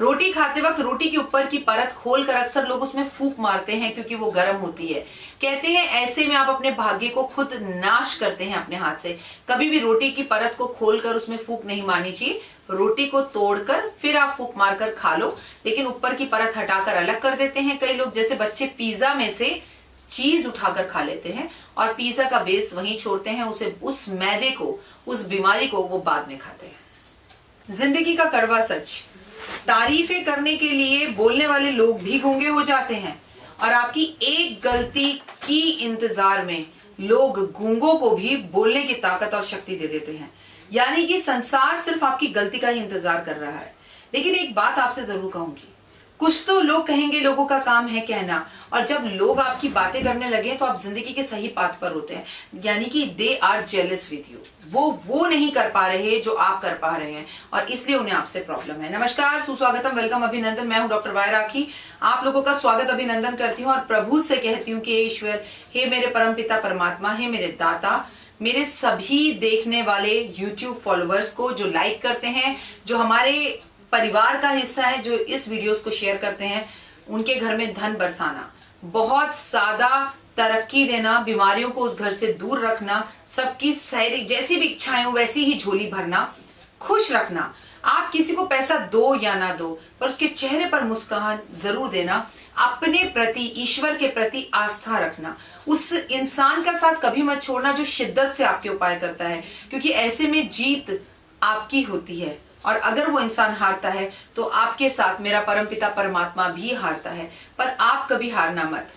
रोटी खाते वक्त रोटी के ऊपर की परत खोलकर अक्सर लोग उसमें फूंक मारते हैं क्योंकि वो गर्म होती है। कहते हैं ऐसे में आप अपने भाग्य को खुद नाश करते हैं अपने हाथ से। कभी भी रोटी की परत को खोलकर उसमें फूंक नहीं मारनी चाहिए। रोटी को तोड़कर फिर आप फूंक मारकर खा लो, लेकिन ऊपर की परत हटाकर अलग कर देते हैं। कई लोग जैसे बच्चे पिज्जा में से चीज उठाकर खा लेते हैं और पिज्जा का बेस वहीं छोड़ते हैं, उसे उस मैदे को, उस बीमारी को वो बाद में खाते हैं। जिंदगी का कड़वा सच, तारीफें करने के लिए बोलने वाले लोग भी गूंगे हो जाते हैं और आपकी एक गलती की इंतजार में लोग गूंगों को भी बोलने की ताकत और शक्ति दे देते हैं। यानी कि संसार सिर्फ आपकी गलती का ही इंतजार कर रहा है। लेकिन एक बात आपसे जरूर कहूंगी, कुछ तो लोग कहेंगे, लोगों का काम है कहना, और जब लोग आपकी बातें करने लगे तो आप जिंदगी के सही पाथ पर होते हैं। यानी कि they are jealous with you, वो नहीं कर पा रहे जो आप कर पा रहे हैं और इसलिए उन्हें आपसे प्रॉब्लम है। नमस्कार, सुस्वागतम, वेलकम, अभिनंदन। मैं हूं डॉक्टर वाय राखी। आप लोगों का स्वागत अभिनंदन करती हूँ और प्रभु से कहती हूँ कि ईश्वर, हे मेरे परमपिता परमात्मा, हे मेरे दाता, मेरे सभी देखने वाले YouTube फॉलोअर्स को जो लाइक करते हैं, जो हमारे परिवार का हिस्सा है, जो इस वीडियोस को शेयर करते हैं, उनके घर में धन बरसाना, बहुत ज्यादा तरक्की देना, बीमारियों को उस घर से दूर रखना, सबकी सैरी जैसी भी इच्छाएं हो वैसी ही झोली भरना, खुश रखना। आप किसी को पैसा दो या ना दो, पर उसके चेहरे पर मुस्कान जरूर देना। अपने प्रति, ईश्वर के प्रति आस्था रखना। उस इंसान का साथ कभी मत छोड़ना जो शिद्दत से आपके उपाय करता है, क्योंकि ऐसे में जीत आपकी होती है और अगर वो इंसान हारता है तो आपके साथ मेरा परमपिता परमात्मा भी हारता है। पर आप कभी हारना मत।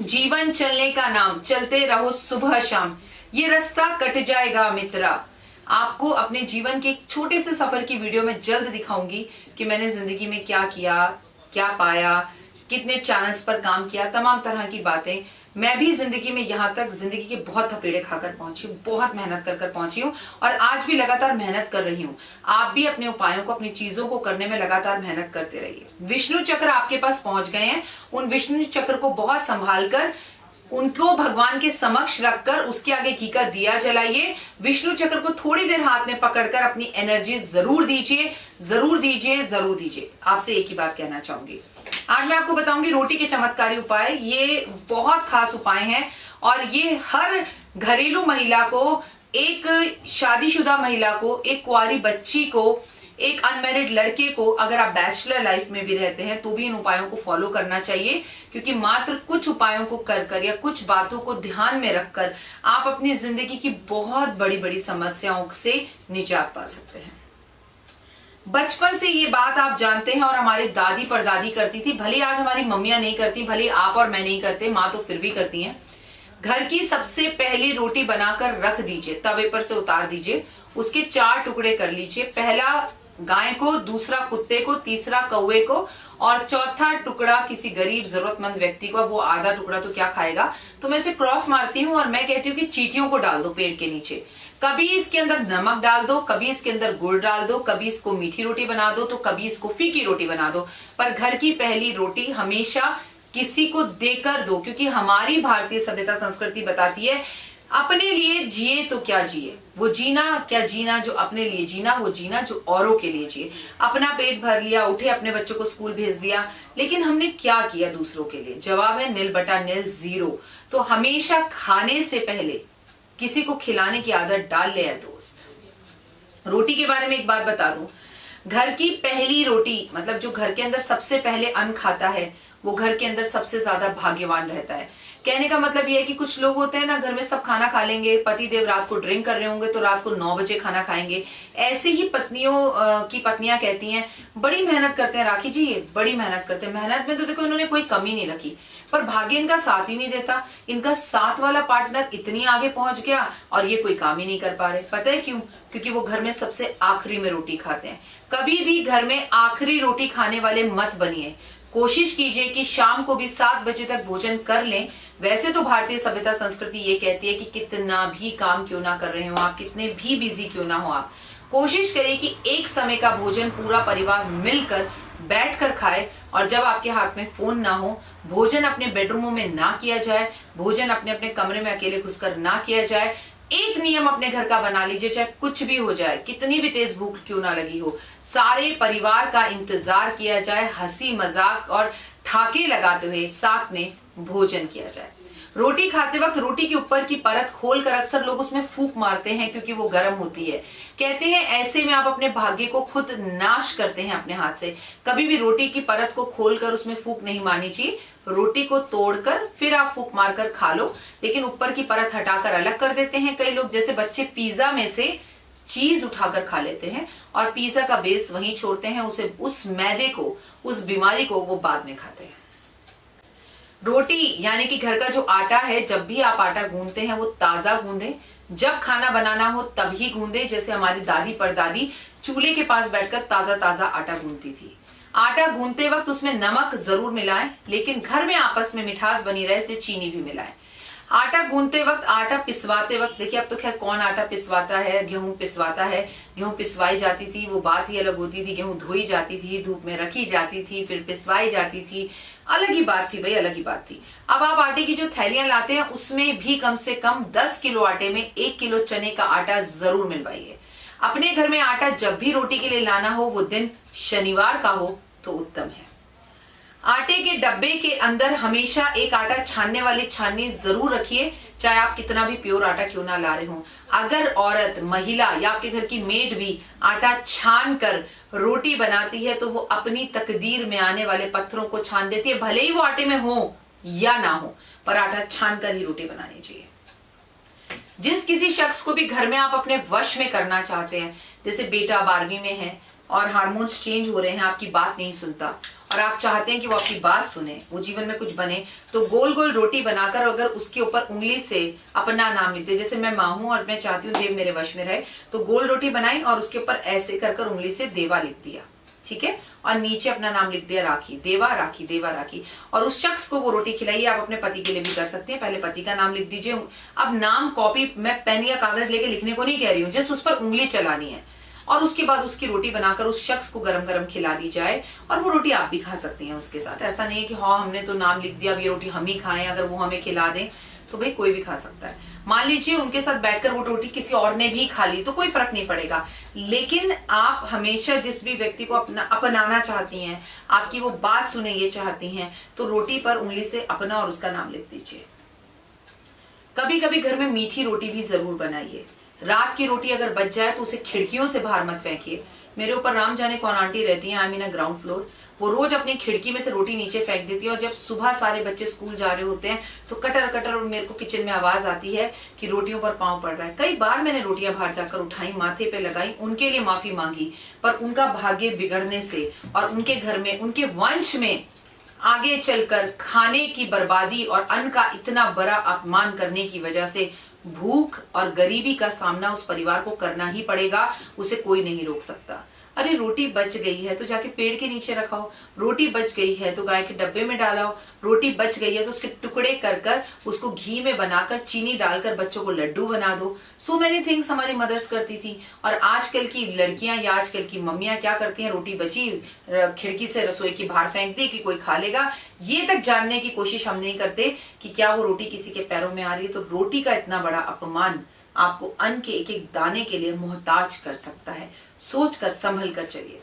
जीवन चलने का नाम, चलते रहो सुबह शाम, ये रास्ता कट जाएगा मित्रा। आपको अपने जीवन के एक छोटे से सफर की वीडियो में जल्द दिखाऊंगी कि मैंने जिंदगी में क्या किया, क्या पाया, कितने चैनल्स पर काम किया, तमाम तरह की बातें। मैं भी जिंदगी में यहाँ तक जिंदगी के बहुत थपेड़े खाकर पहुंची हूँ, बहुत मेहनत कर पहुंची हूँ और आज भी लगातार मेहनत कर रही हूँ। आप भी अपने उपायों को, अपनी चीजों को करने में लगातार मेहनत करते रहिए। विष्णु चक्र आपके पास पहुंच गए हैं, उन विष्णु चक्र को बहुत संभाल कर, उनको भगवान के समक्ष रखकर उसके आगे घी का दिया जलाइए। विष्णु चक्र को थोड़ी देर हाथ में पकड़कर अपनी एनर्जी जरूर दीजिए, जरूर दीजिए, जरूर दीजिए। आपसे एक ही बात कहना चाहूंगी, आज मैं आपको बताऊंगी रोटी के चमत्कारी उपाय। ये बहुत खास उपाय हैं और ये हर घरेलू महिला को, एक शादीशुदा महिला को, एक कुंवारी बच्ची को, एक अनमैरिड लड़के को, अगर आप बैचलर लाइफ में भी रहते हैं तो भी इन उपायों को फॉलो करना चाहिए, क्योंकि मात्र कुछ उपायों को कर या कुछ बातों को ध्यान में रखकर आप अपनी जिंदगी की बहुत बड़ी बड़ी समस्याओं से निजात पा सकते हैं। बचपन से ये बात आप जानते हैं और हमारी दादी परदादी करती थी, भले आज हमारी मम्मियां नहीं करती, भले आप और मैं नहीं करते, माँ तो फिर भी करती हैं। घर की सबसे पहली रोटी बनाकर रख दीजिए, तवे पर से उतार दीजिए, उसके 4 टुकड़े कर लीजिए। पहला गाय को, दूसरा कुत्ते को, तीसरा कौवे को और चौथा टुकड़ा किसी गरीब जरूरतमंद व्यक्ति को। वो आधा टुकड़ा तो क्या खाएगा, तो मैं इसे क्रॉस मारती हूँ और मैं कहती हूँ कि चींटियों को डाल दो पेड़ के नीचे। कभी इसके अंदर नमक डाल दो, कभी इसके अंदर गुड़ डाल दो, कभी इसको मीठी रोटी बना दो, तो कभी इसको फीकी रोटी बना दो, पर घर की पहली रोटी हमेशा किसी को देकर दो, क्योंकि हमारी भारतीय सभ्यता संस्कृति बताती है अपने लिए जिए तो क्या जिए, वो जीना क्या जीना जो अपने लिए जीना, वो जीना जो औरों के लिए जिए। अपना पेट भर लिया, उठे, अपने बच्चों को स्कूल भेज दिया, लेकिन हमने क्या किया दूसरों के लिए? जवाब है निल बटा निल, जीरो। तो हमेशा खाने से पहले किसी को खिलाने की आदत डाल ले दोस्त। रोटी के बारे में एक बात बता दूं, घर की पहली रोटी, मतलब जो घर के अंदर सबसे पहले अन्न खाता है वो घर के अंदर सबसे ज्यादा भाग्यवान रहता है। कहने का मतलब यह है कि कुछ लोग होते हैं ना, घर में सब खाना खा लेंगे, पति देव रात को ड्रिंक कर रहे होंगे तो रात को 9 बजे खाना खाएंगे। ऐसे ही पत्नियों की पत्नियां कहती हैं बड़ी मेहनत करते हैं राखी जी, ये बड़ी मेहनत करते हैं। मेहनत में तो देखो इन्होंने कोई कमी नहीं रखी, पर भाग्य इनका साथ ही नहीं देता। इनका साथ वाला पार्टनर इतनी आगे पहुंच गया और ये कोई काम ही नहीं कर पा रहे। पता है क्यों? क्योंकि वो घर में सबसे आखिरी में रोटी खाते हैं। कभी भी घर में आखिरी रोटी खाने वाले मत बनिए। कोशिश कीजिए कि शाम को भी 7 बजे तक भोजन कर लें। वैसे तो भारतीय सभ्यता संस्कृति ये कहती है कि कितना भी काम क्यों ना कर रहे हो आप, कितने भी बिजी क्यों ना हो आप, कोशिश करिए कि एक समय का भोजन पूरा परिवार मिलकर बैठकर खाए। और जब आपके हाथ में फोन ना हो, भोजन अपने बेडरूमों में ना किया जाए, भोजन अपने अपने कमरे में अकेले घुसकर ना किया जाए। एक नियम अपने घर का बना लीजिए, चाहे कुछ भी हो जाए, कितनी भी तेज भूख क्यों ना लगी हो, सारे परिवार का इंतजार किया जाए, हंसी मजाक और ठाके लगाते हुए साथ में भोजन किया जाए। रोटी खाते वक्त रोटी के ऊपर की परत खोलकर अक्सर लोग उसमें फूंक मारते हैं क्योंकि वो गर्म होती है। कहते हैं ऐसे में आप अपने भाग्य को खुद नाश करते हैं अपने हाथ से। कभी भी रोटी की परत को खोलकर उसमें फूंक नहीं मारनी चाहिए। रोटी को तोड़कर फिर आप फूंक मारकर खा लो, लेकिन ऊपर की परत हटाकर अलग कर देते हैं कई लोग। जैसे बच्चे पिज्जा में से चीज उठाकर खा लेते हैं और पिज्जा का बेस वहीं छोड़ते हैं, उसे उस मैदे को, उस बीमारी को वो बाद में खाते हैं। रोटी यानी कि घर का जो आटा है, जब भी आप आटा गूंदते हैं वो ताजा गूंदें। जब खाना बनाना हो तभी गूंदें। जैसे हमारी दादी परदादी चूल्हे के पास बैठकर ताजा ताजा आटा गूंदती थी। आटा गूंदते वक्त उसमें नमक जरूर मिलाएं, लेकिन घर में आपस में मिठास बनी रहे इसलिए चीनी भी मिलाएं। आटा गूंदते वक्त, आटा पिसवाते वक्त, देखिए अब तो खैर कौन आटा पिसवाता है, गेहूं पिसवाता है। गेहूं पिसवाई जाती थी वो बात ही अलग होती थी। गेहूं धोई जाती थी, धूप में रखी जाती थी, फिर पिसवाई जाती थी, अलग ही बात थी भाई, अलग ही बात थी। अब आप आटे की जो थैलियां लाते हैं उसमें भी कम से कम 10 किलो आटे में 1 किलो चने का आटा जरूर मिलवाइए। अपने घर में आटा जब भी रोटी के लिए लाना हो वो दिन शनिवार का हो तो उत्तम है। आटे के डब्बे के अंदर हमेशा एक आटा छानने वाली छाननी जरूर रखिए, चाहे आप कितना भी प्योर आटा क्यों ना ला रहे हो। अगर औरत, महिला या आपके घर की मेड भी आटा छान कर रोटी बनाती है तो वो अपनी तकदीर में आने वाले पत्थरों को छान देती है, भले ही वो आटे में हो या ना हो, पर आटा छान कर ही रोटी बनानी चाहिए। जिस किसी शख्स को भी घर में आप अपने वश में करना चाहते हैं, जैसे बेटा 12वीं में है और हार्मोन्स चेंज हो रहे हैं, आपकी बात नहीं सुनता और आप चाहते हैं कि वो आपकी बात सुने, वो जीवन में कुछ बने, तो गोल गोल रोटी बनाकर अगर उसके ऊपर उंगली से अपना नाम लिख दे। जैसे मैं माँ हूं और मैं चाहती हूँ देव मेरे वश में रहे, तो गोल रोटी बनाई और उसके ऊपर ऐसे कर उंगली से देवा लिख दिया, ठीक है, और नीचे अपना नाम लिख दिया राखी, देवा राखी, देवा राखी, और उस शख्स को वो रोटी खिलाइए। आप अपने पति के लिए भी कर सकते हैं। पहले पति का नाम लिख दीजिए। अब नाम कॉपी, मैं पेन या कागज लेके लिखने को नहीं कह रही हूँ, जस्ट उस पर उंगली चलानी है और उसके बाद उसकी रोटी बनाकर उस शख्स को गरम गरम खिला दी जाए और वो रोटी आप भी खा सकती हैं उसके साथ। ऐसा नहीं है कि हाँ हमने तो नाम लिख दिया अब ये रोटी हम ही खाएं, अगर वो हमें खिला दें तो भाई कोई भी खा सकता है। मान लीजिए उनके साथ बैठकर वो रोटी किसी और ने भी खा ली तो कोई फर्क नहीं पड़ेगा, लेकिन आप हमेशा जिस भी व्यक्ति को अपनाना चाहती हैं, आपकी वो बात सुने ये चाहती हैं, तो रोटी पर उंगली से अपना और उसका नाम लिख दीजिए। कभी कभी घर में मीठी रोटी भी जरूर बनाइए। रात की रोटी अगर बच जाए तो उसे खिड़कियों से बाहर मत फेंकिए। मेरे ऊपर राम जाने कौन आंटी रहती हैं, आई मीन ग्राउंड फ्लोर, वो रोज अपनी खिड़की में से रोटी नीचे फेंक देती है और जब सुबह सारे बच्चे स्कूल जा रहे होते हैं तो कटर कटर मेरे को किचन में आवाज आती है कि रोटियों पर पांव पड़ रहा है। कई बार मैंने रोटियां बाहर जाकर उठाई, माथे पे लगाई, उनके लिए माफी मांगी, पर उनका भाग्य बिगड़ने से और उनके घर में, उनके वंश में आगे चलकर खाने की बर्बादी और अन्न का इतना बड़ा अपमान करने की वजह से भूख और गरीबी का सामना उस परिवार को करना ही पड़ेगा, उसे कोई नहीं रोक सकता। अरे रोटी बच गई है तो जाके पेड़ के नीचे रखाओ, रोटी बच गई है तो गाय के डब्बे में डालाओ, रोटी बच गई है तो उसके टुकड़े कर कर उसको घी में बनाकर चीनी डालकर बच्चों को लड्डू बना दो। सो मेनी थिंग्स हमारी मदर्स करती थी। और आजकल की लड़कियां या आजकल की मम्मियां क्या करती हैं, रोटी बची खिड़की से रसोई की बाहर फेंक दी कि कोई खा लेगा, ये तक जानने की कोशिश हम नहीं करते कि क्या वो रोटी किसी के पैरों में आ रही है। तो रोटी का इतना बड़ा अपमान आपको अन्न के एक एक दाने के लिए मोहताज कर सकता है। सोचकर संभल कर चलिए।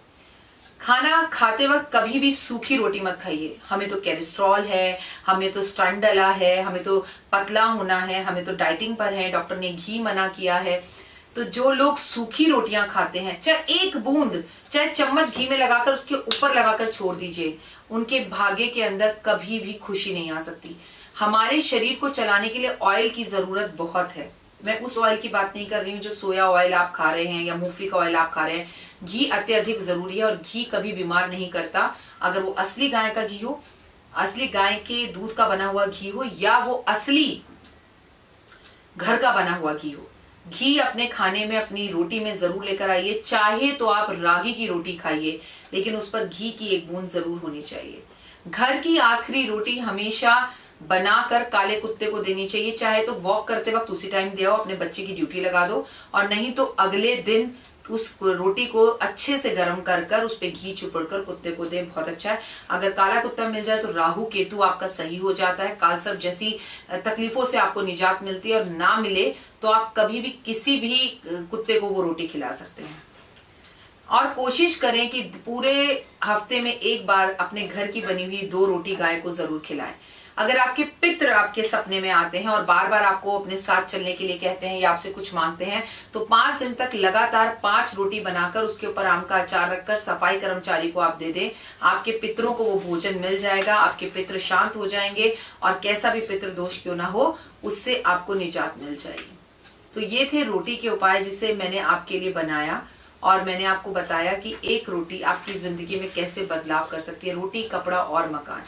खाना खाते वक्त कभी भी सूखी रोटी मत खाइए। हमें तो कोलेस्ट्रॉल है, हमें तो स्टंट डला है, हमें तो पतला होना है, हमें तो डाइटिंग पर है, डॉक्टर ने घी मना किया है। तो जो लोग सूखी रोटियां खाते हैं, चाहे एक बूंद, चाहे चम्मच घी में लगाकर उसके ऊपर लगाकर छोड़ दीजिए, उनके भाग्य के अंदर कभी भी खुशी नहीं आ सकती। हमारे शरीर को चलाने के लिए ऑयल की जरूरत बहुत है। मैं उस ऑयल की बात नहीं कर रही हूँ जो सोया ऑयल आप खा रहे हैं या मूंगफली का ऑयल आप खा रहे हैं। घी अत्यधिक जरूरी है और घी कभी बीमार नहीं करता। अगर वो असली गाय का घी हो, असली गाय के दूध का बना हुआ घी हो, या वो असली घर का बना हुआ घी हो। घी अपने खाने में, अपनी रोटी में जरूर लेकर आइए। चाहे तो आप रागी की रोटी खाइए, लेकिन उस पर घी की एक बूंद जरूर होनी चाहिए। घर की आखिरी रोटी हमेशा बनाकर काले कुत्ते को देनी चाहिए। चाहे तो वॉक करते वक्त उसी टाइम दे आओ, अपने बच्चे की ड्यूटी लगा दो, और नहीं तो अगले दिन उस रोटी को अच्छे से गर्म कर कर उस पे घी चुपड़ कर कुत्ते को दे, बहुत अच्छा है। अगर काला कुत्ता मिल जाए तो राहु केतु आपका सही हो जाता है, कालसर्प जैसी तकलीफों से आपको निजात मिलती है। और ना मिले तो आप कभी भी किसी भी कुत्ते को वो रोटी खिला सकते हैं। और कोशिश करें कि पूरे हफ्ते में एक बार अपने घर की बनी हुई 2 रोटी गाय को जरूर खिलाएं। अगर आपके पितृ आपके सपने में आते हैं और बार बार आपको अपने साथ चलने के लिए कहते हैं या आपसे कुछ मांगते हैं, तो 5 दिन तक लगातार 5 रोटी बनाकर उसके ऊपर आम का अचार रखकर सफाई कर्मचारी को आप दे दें। आपके पितरों को वो भोजन मिल जाएगा, आपके पितृ शांत हो जाएंगे और कैसा भी पितृ दोष क्यों ना हो उससे आपको निजात मिल जाएगी। तो ये थे रोटी के उपाय जिसे मैंने आपके लिए बनाया और मैंने आपको बताया कि एक रोटी आपकी जिंदगी में कैसे बदलाव कर सकती है। रोटी, कपड़ा और मकान।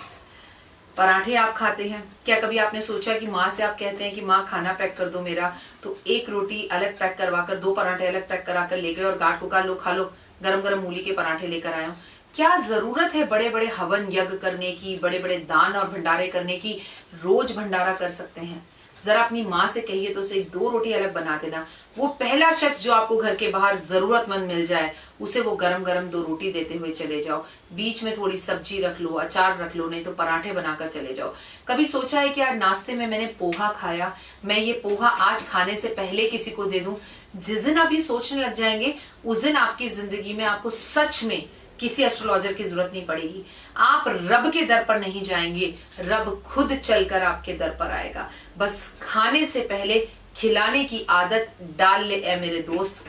पराठे आप खाते हैं क्या? कभी आपने सोचा कि माँ से आप कहते हैं कि माँ खाना पैक कर दो मेरा, तो एक रोटी अलग पैक करवाकर 2 पराठे अलग पैक कराकर ले गए और गांठ को कहा लो खा लो, गरम गरम मूली के पराठे लेकर आए हो। क्या जरूरत है बड़े बड़े हवन यज्ञ करने की, बड़े बड़े दान और भंडारे करने की? रोज भंडारा कर सकते हैं। जरा अपनी माँ से कहिए तो उसे 2 रोटी अलग बना देना। वो पहला शख्स जो आपको घर के बाहर जरूरतमंद मिल जाए उसे वो गरम गरम 2 रोटी देते हुए चले जाओ। बीच में थोड़ी सब्जी रख लो, अचार रख लो, नहीं तो पराठे बनाकर चले जाओ। कभी सोचा है कि आज नाश्ते में मैंने पोहा खाया, मैं ये पोहा आज खाने से पहले किसी को दे दूं? जिस दिन आप ये सोचने लग जाएंगे उस दिन आपकी जिंदगी में आपको सच में किसी एस्ट्रोलॉजर की जरूरत नहीं पड़ेगी। आप रब के दर पर नहीं जाएंगे, रब खुद चलकर आपके दर पर आएगा। बस खाने से पहले खिलाने की आदत डाल ले ए मेरे दोस्त।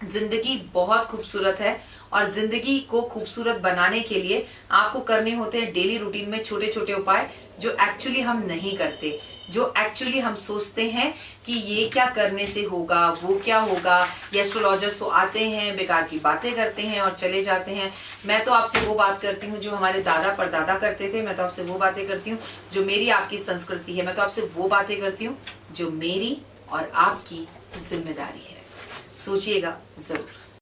जिंदगी बहुत खूबसूरत है और जिंदगी को खूबसूरत बनाने के लिए आपको करने होते हैं डेली रूटीन में छोटे छोटे उपाय जो एक्चुअली हम नहीं करते, जो एक्चुअली हम सोचते हैं कि ये क्या करने से होगा, वो क्या होगा। ये एस्ट्रोलॉजर्स तो आते हैं, बेकार की बातें करते हैं और चले जाते हैं। मैं तो आपसे वो बात करती हूँ जो हमारे दादा परदादा करते थे। मैं तो आपसे वो बातें करती हूँ जो मेरी आपकी संस्कृति है। मैं तो आपसे वो बातें करती हूँ जो मेरी और आपकी जिम्मेदारी है। सोचिएगा जरूर।